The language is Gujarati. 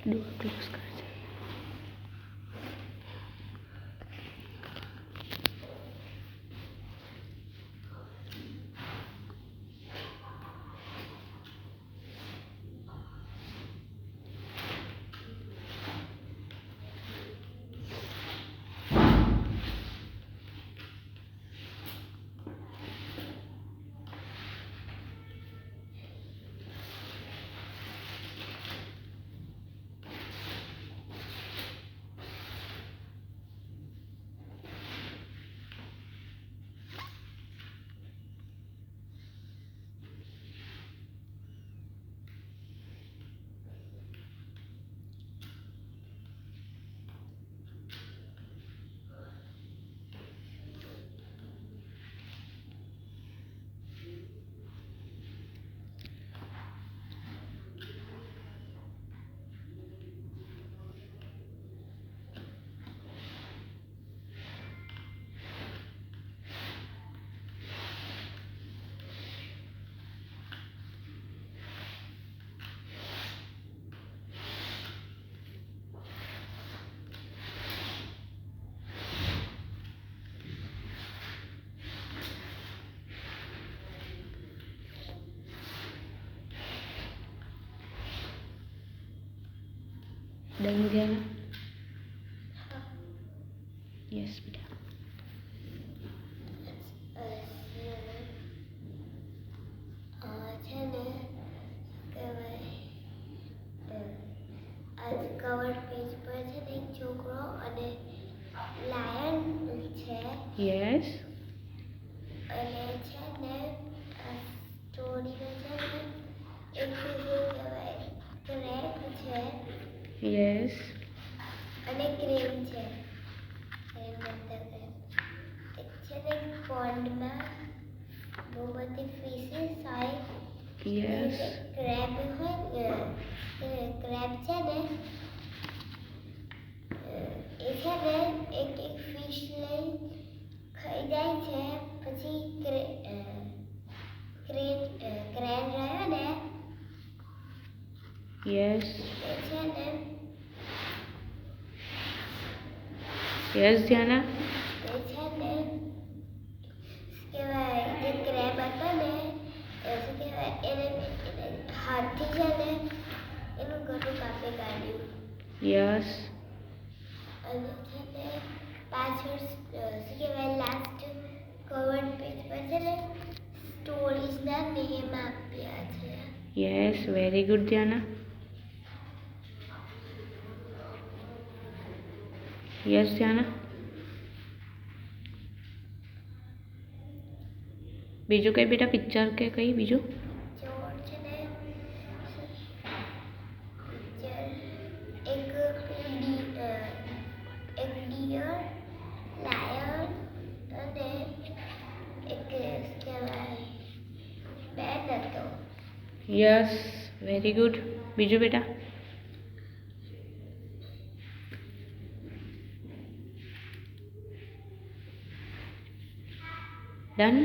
ડોર ક્લોઝ કરજે. ડન ગયા? યસ બેટા. છે ને કહેવાય આજ કવર પેજ પર છે ને એક છોકરો અને લાયન છે. યસ. અને છે ને સ્ટોરીમાં છે ને એક કહેવાય ક્રેબ છે. યસ. અને ક્રેન છે. એક છે ને પોન્ડમાં બહુ બધી ફિશિસ હોય. યસ. ક્રેબ હોય ક્રેબ છે ને એ છે ને એક ફિશ લઈ ખાઈ જાય છે. પછી ક્રેન રહ્યો ને યસ. એ છે ને યસ ધ્યાના. એ છે ને કહેવાય જે ક્રેબ હતો ને શું કહેવાય એને હાથથી છે ને એનું ગળું કાપી કાઢ્યું. યસ. અને છે ને પાછળ શું કહેવાય લાસ્ટ કવર પેજ પર છે ને સ્ટોરીઝના નેમ આપ્યા છે. Yes, very good Dhyana. Yes Dhyana. બીજું કઈ બેટા પિક્ચર કે કઈ બીજું? ચોર છે ને પિક્ચર એક ડિયર લાયન અને એક કહેવાય બેન હતો. Yes, very good. બીજું બેટા? ડન.